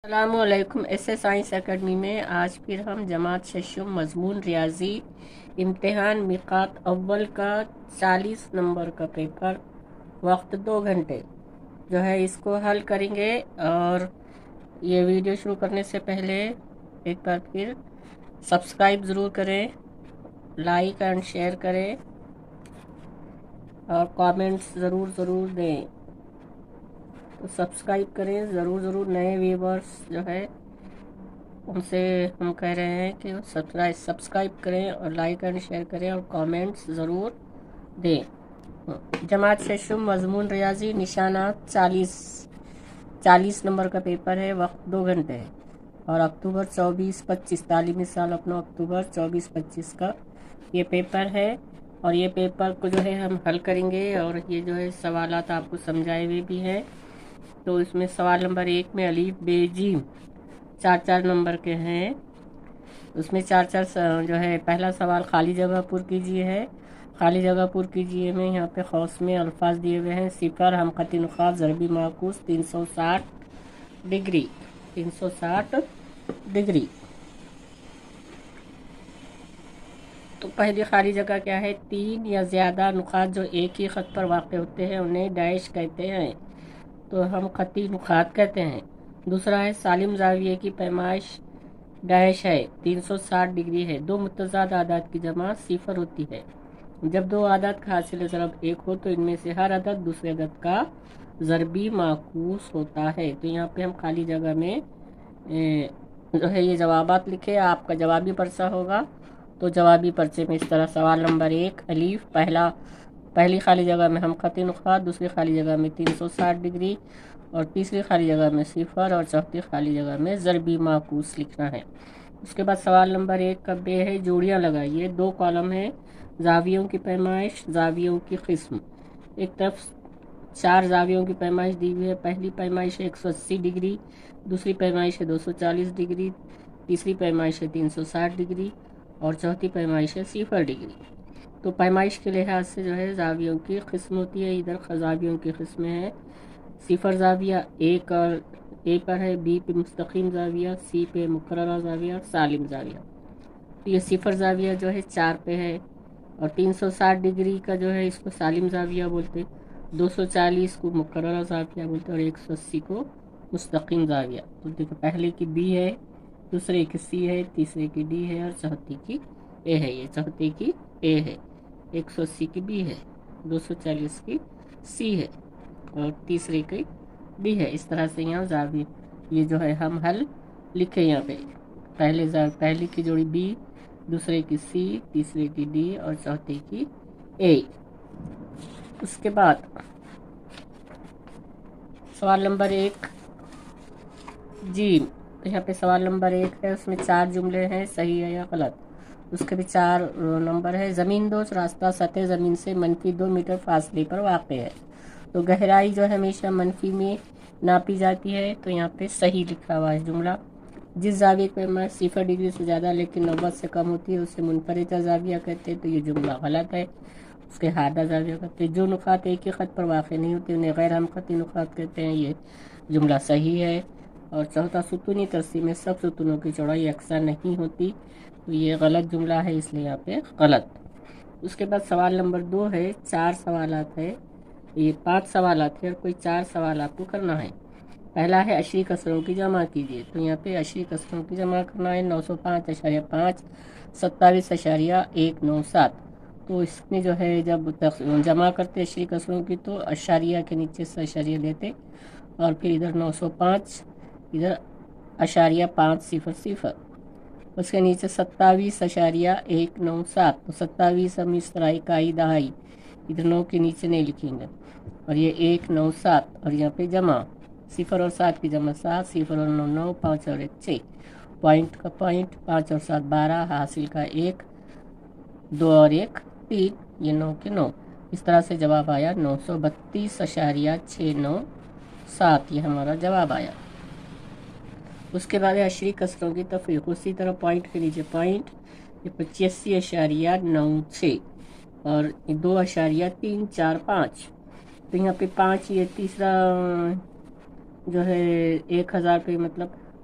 السلام علیکم۔ S S science academy میں آج پھر ہم جماعت ششم مضمون ریاضی امتحان میقات اول کا 40 نمبر کا پیپر وقت 2 گھنٹے جو ہے اس کو حل کریں گے۔ اور یہ ویڈیو شروع کرنے سے پہلے ایک بار پھر سبسکرائب ضرور کریں، لائک اینڈ شیئر کریں اور کامنٹس ضرور دیں۔ تو سبسکرائب کریں ضرور، نئے ویورز جو ہے ان سے ہم کہہ رہے ہیں کہ سبسکرائب کریں اور لائک اینڈ شیئر کریں اور کامنٹس ضرور دیں۔ جماعت ششم مضمون ریاضی نشانات 40 نمبر کا پیپر ہے، وقت 2 گھنٹے ہے اور اکتوبر 24-25 تعلیمی سال اپنا اکتوبر 24-25 کا یہ پیپر ہے۔ اور یہ پیپر کو جو ہے ہم حل کریں گے اور یہ جو ہے سوالات آپ کو سمجھائے ہوئے بھی ہیں۔ تو اس میں سوال نمبر 1 میں الف بے جیم 4 نمبر کے ہیں، اس میں 4 جو ہے پہلا سوال خالی جگہ پر کیجیے ہے۔ خالی جگہ پر کیجیے میں یہاں پہ قوس میں الفاظ دیے ہوئے ہیں: صفر، ہم خطی نقاط، ضربی معکوس، 360 ڈگری۔ تو پہلی خالی جگہ کیا ہے؟ 3 یا زیادہ نقاط جو ایک ہی خط پر واقع ہوتے ہیں انہیں ڈیش کہتے ہیں، تو ہم خطی نقاط کہتے ہیں۔ دوسرا ہے سالم زاویے کی پیمائش ڈیش ہے، 360 ڈگری ہے۔ 2 متضاد اعداد کی جمع 0 ہوتی ہے۔ جب 2 اعداد کا حاصل ضرب 1 ہو تو ان میں سے ہر عدد دوسرے عدد کا ضربی معکوس ہوتا ہے۔ تو یہاں پہ ہم خالی جگہ میں جو ہے یہ جوابات لکھے، آپ کا جوابی پرچہ ہوگا تو جوابی پرچے میں اس طرح سوال نمبر 1 الف پہلی خالی جگہ میں ہم خطی نقاط، دوسری خالی جگہ میں 360 ڈگری اور تیسری خالی جگہ میں 0 اور چوتھی خالی جگہ میں ضربی معکوس لکھنا ہے۔ اس کے بعد سوال نمبر 1 کا بے ہے جوڑیاں لگائیے۔ 2 کالم ہیں: زاویوں کی پیمائش، زاویوں کی قسم۔ ایک طرف 4 زاویوں کی پیمائش دی ہوئی ہے۔ پہلی پیمائش ہے 180 ڈگری، دوسری پیمائش ہے 240 ڈگری، تیسری پیمائش ہے 360 ڈگری اور چوتھی پیمائش ہے 0 ڈگری۔ تو پیمائش کے لحاظ سے جو ہے زاویوں کی قسم ہوتی ہے۔ ادھر زاویوں کی قسمیں ہیں: 0 زاویہ، اے پر ہے، بی پہ مستقیم زاویہ، سی پہ مقررہ زاویہ، سالم زاویہ۔ تو یہ 0 زاویہ جو ہے 4 پہ ہے اور 360 ڈگری کا جو ہے اس کو سالم زاویہ بولتے، 240 کو مقررہ زاویہ بولتے اور 180 کو مستقیم زاویہ۔ تو دیکھو پہلے کی بی ہے، دوسرے کی سی ہے، تیسرے کی ڈی ہے اور چوتھی کی اے ہے۔ یہ چوتھی کی اے ہے، 180 کی بی ہے، 240 کی سی ہے اور تیسرے کی ڈی ہے۔ اس طرح سے یہاں زاویہ یہ جو ہے ہم حل لکھے یہاں پہ، پہلی کی جوڑی بی، دوسرے کی سی، تیسرے کی ڈی اور چوتھے کی اے۔ اس کے بعد سوال نمبر 1 جیم، یہاں پہ سوال نمبر 1 ہے، اس میں 4 جملے ہیں، صحیح ہے یا غلط۔ اس کے بھی 4 نمبر ہے: زمین دوز راستہ سطح زمین سے -2 میٹر فاصلے پر واقع ہے، تو گہرائی جو ہمیشہ منفی میں ناپی جاتی ہے، تو یہاں پہ صحیح لکھا ہوا ہے جملہ۔ جس زاویے کی پیمائش 0 ڈگری سے زیادہ لیکن 90 سے کم ہوتی ہے اسے منفرجہ زاویہ کہتے ہیں، تو یہ جملہ غلط ہے، اس کے ہادہ زاویہ کہتے ہیں۔ جو نقاط ایک ہی خط پر واقع نہیں ہوتے انہیں غیر ہم خطی نقاط کہتے ہیں، یہ جملہ صحیح ہے۔ اور چوتھا ستونی ترسیم میں سب ستونوں کی چوڑائی یکساں نہیں ہوتی، تو یہ غلط جملہ ہے، اس لیے یہاں پہ غلط۔ اس کے بعد سوال نمبر 2 ہے، 4 سوالات ہے، یہ 5 سوالات ہے اور کوئی 4 سوال آپ کو کرنا ہے۔ پہلا ہے عشری کسروں کی جمع کیجیے، تو یہاں پہ عشری کسروں کی جمع کرنا ہے: 905.5، 27.197۔ تو اس میں جو ہے جب جمع کرتے عشری کسروں کی تو اشاریہ کے نیچے سے اشاریہ لیتے اور پھر ادھر 905، ادھر اشاریہ 500، اس کے نیچے 27.197۔ تو 27 ہم اس طرح اکائی دہائی ادھر 9 کے نیچے نہیں لکھیں گے اور یہ 197 اور یہاں پہ جمع 0 اور 7 کی جمع 7، 0 اور 9 9، 5 اور 1 6، پوائنٹ کا پوائنٹ، 5 اور 7 12، حاصل کا 1، 2 اور 1 3، یہ 9 کے 9۔ اس طرح سے جواب آیا 932.697، یہ ہمارا جواب آیا۔ اس کے بعد عشری کسروں کی تفریق، اسی طرح پوائنٹ کے نیچے پوائنٹ، یہ 85.96 اور 2.345۔ تو یہاں پہ 5، یہ تیسرا جو ہے 1000 پہ مطلب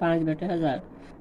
5/1000,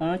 5,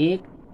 1,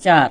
4,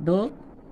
2,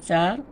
4,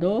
2,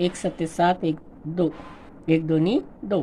1 7 7, 1 2, 1 2 2,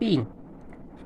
3।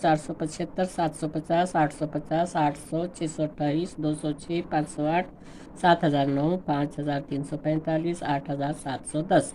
475, 750, 850, 800, 628, 206, 508, 7009, 5345, 8710।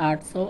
800,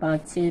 5-6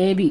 AB,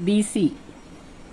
BC,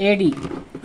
AD,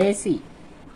AC,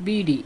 BD,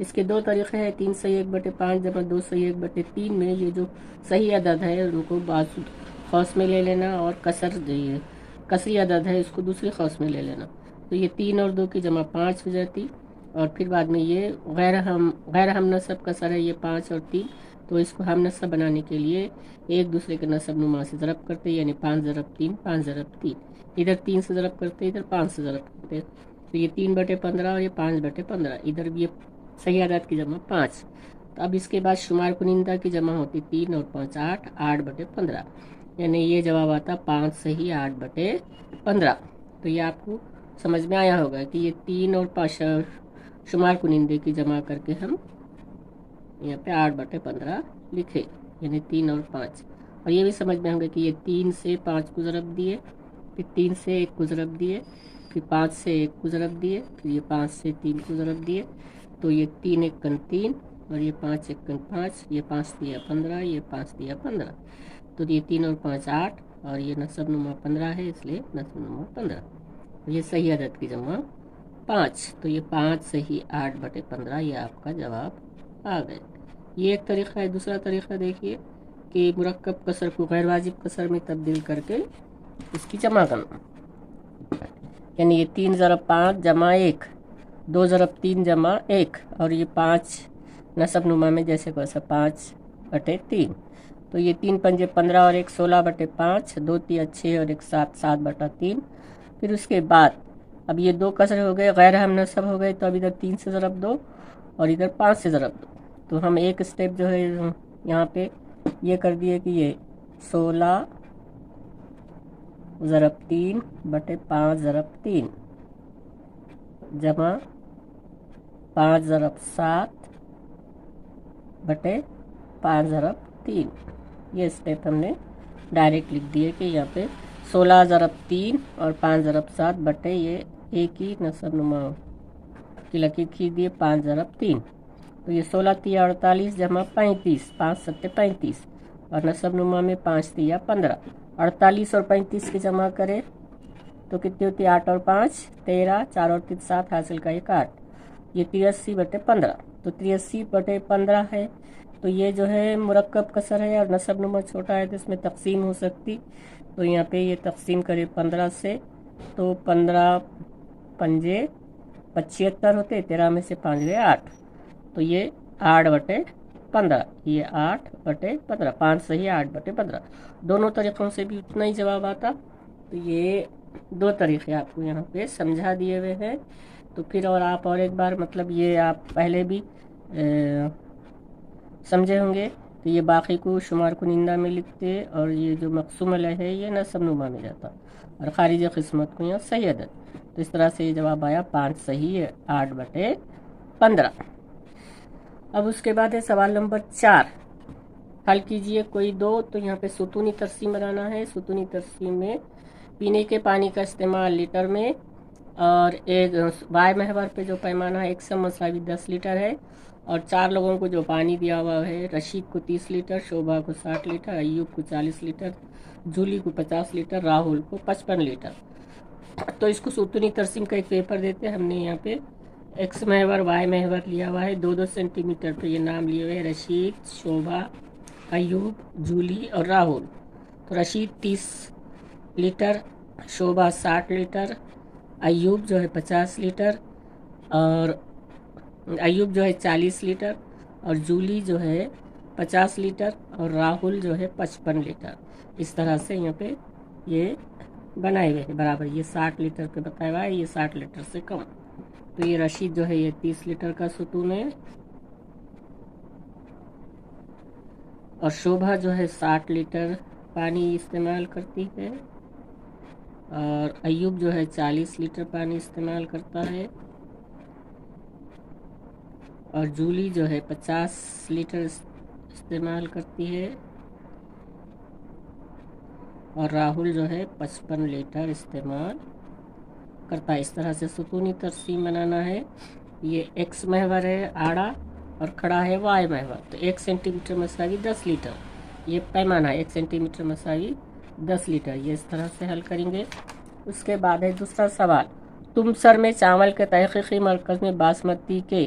اس کے دو طریقے ہیں، 3/1/5 جمع 2/1/3 میں یہ جو صحیح عدد ہے ان کو بعض قوس میں لے لینا، اور کسری عدد ہے اس کو دوسری قوس میں لے لینا. تو یہ 3 اور 2 کی جمع 5 ہو جاتی، اور پھر بعد میں یہ غیر ہم نصب کسر ہے، یہ 5 اور 3، تو اس کو ہم نصب بنانے کے لیے ایک دوسرے کے نصب نما سے ضرب کرتے، یعنی 5 ضرب 3 5 ضرب 3، ادھر 3 سے ضرب کرتے ادھر 5 سے ضرب کرتے، تو یہ 3/15 اور یہ 5/15، ادھر بھی یہ صحیح عدد کی جمع 5. تو اب اس کے بعد شمار کنندہ کی جمع ہوتی 3 اور 5 8 8/15، یعنی یہ جواب آتا 5 صحیح 8/15. تو یہ آپ کو سمجھ میں آیا ہوگا کہ یہ 3 اور 5 شمار کنندے کی جمع کر کے ہم یہاں پہ 8/15 لکھے، یعنی 3 اور 5. اور یہ بھی سمجھ میں ہوگا کہ یہ 3 سے 5 کو ضرب دیے، پھر 3 سے 1 کو ضرب دیے، پھر 5 سے 1 کو ضرب دیے، پھر یہ 5 سے 3 کو ضرب دیے، تو یہ 3 1 3 اور یہ 5 1 5، یہ 5 دیا 15، یہ 5 دیا 15، تو یہ 3 اور 5 8، اور یہ نصب نما 15 ہے اس لیے نصب نما 15. یہ صحیح عدد کی جمع 5، تو یہ 5 صحیح 8/15 یہ آپ کا جواب آ گئے. یہ ایک طریقہ ہے. دوسرا طریقہ دیکھیے کہ مرکب کسر کو غیر واجب کسر میں تبدیل کر کے اس کی جمع کرنا، یعنی یہ 3 ضرب 5 جمع 1، 2 ضرب 3 جمع 1، اور یہ 5 نصب نما میں جیسے کو ایسا 5/3، تو یہ 3 5 15 اور 1 16/5، 2 3 6 اور 1 7 7/3. پھر اس کے بعد اب یہ 2 کسر ہو گئے، غیر ہم نصب ہو گئے، تو اب ادھر 3 سے ضرب دو اور ادھر 5 سے ضرب دو، تو ہم ایک سٹیپ جو ہے یہاں پہ یہ کر دیے کہ یہ 16 ضرب 3/5 ضرب 3 جمع 5 ضرب 7/5 ضرب 3. یہ سٹیپ ہم نے ڈائریکٹ لکھ دیے کہ یہاں پہ 16 ضرب 3 اور 5 ضرب 7 بٹے یہ ایک ہی نصب نما کی لکیر کھینچ دیے 5 ضرب 3، تو یہ 16 3 48 جمع 35، 5 7 35، اور نصب نما میں 5 3 15، 48 اور 35 کی جمع کرے تو کتنی ہوتی ہے 8 اور 5 13، 4 اور 3 7، حاصل کا 1 8، یہ 83/15. تو 83/15 ہے، تو یہ جو ہے مرکب کسر ہے اور نصب نما چھوٹا ہے، تو اس میں تقسیم ہو سکتی، تو یہاں پہ یہ تقسیم کرے 15 سے، تو 15 پنجے 75 ہوتے، 13 میں سے 5 گئے 8، تو یہ 8/15، یہ 8/15، 5 صحیح 8/15. دونوں طریقوں سے بھی اتنا ہی جواب آتا. تو یہ 2 طریقے آپ کو یہاں پہ سمجھا دیے ہوئے ہیں. تو پھر اور آپ اور ایک بار مطلب یہ آپ پہلے بھی سمجھے ہوں گے، تو یہ باقی کو شمار کنندہ میں لکھتے، اور یہ جو مقسوم علیہ ہے یہ نصب نما میں جاتا، اور خارج قسمت کو یہاں صحیح عدد. تو اس طرح سے یہ جواب آیا 5 صحیح 8/15. اب اس کے بعد ہے سوال نمبر 4. حل کیجئے کوئی دو، تو یہاں پہ ستونی ترسیم بنانا ہے. ستونی ترسیم میں پینے کے پانی کا استعمال لیٹر میں، اور ایک وائے محور پہ جو پیمانہ ہے 100 = 10 لیٹر ہے، اور 4 لوگوں کو جو پانی دیا ہوا ہے، رشید کو 30 لیٹر، شوبھا کو 60 لیٹر، ایوب کو 40 لیٹر، جولی کو 50 لیٹر، راہل کو 55 لیٹر. تو اس کو ستونی ترسیم کا ایک پیپر دیتے ہیں. ہم نے یہاں پہ ایکس محور وائی محور لیا ہوا ہے، 2 سینٹی میٹر پہ یہ نام لیے ہوئے، رشید، شوبھا، ایوب، جولی اور راہل. تو رشید 30 لیٹر، شوبھا 60 لیٹر، ایوب جو ہے 50 لیٹر، اور ایوب جو ہے 40 لیٹر، اور جولی جو ہے 50 لیٹر، اور راہل جو ہے 55 لیٹر. اس طرح سے یہاں پہ یہ بنائے ہوئے ہیں برابر. یہ 60 لیٹر پہ بتایا ہوا ہے، یہ 60 لیٹر سے کم. تو یہ رشید جو ہے یہ 30 لیٹر کا ستون ہے، اور شوبھا جو ہے 60 لیٹر پانی استعمال کرتی ہے، اور ایوب جو ہے 40 لیٹر پانی استعمال کرتا ہے، اور جولی جو ہے 50 لیٹر استعمال کرتی ہے، اور راہل جو ہے 55 لیٹر استعمال کرتا ہے. اس طرح سے ستونی ترسیم بنانا ہے. یہ ایکس محور ہے آڑا، اور کھڑا ہے وائی محور. تو 1 سینٹی میٹر مساوی 10 لیٹر یہ پیمانہ ہے، 1 سینٹی میٹر مساوی 10 لیٹر. یہ اس طرح سے حل کریں گے. اس کے بعد ہے دوسرا سوال. تم سر میں چاول کے تحقیقی مرکز میں باسمتی کے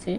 6।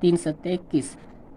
3 7 21।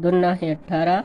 2 9 18,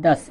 10।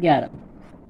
11।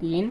3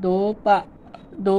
2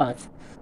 5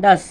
10,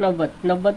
90, 90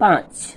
5,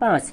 5,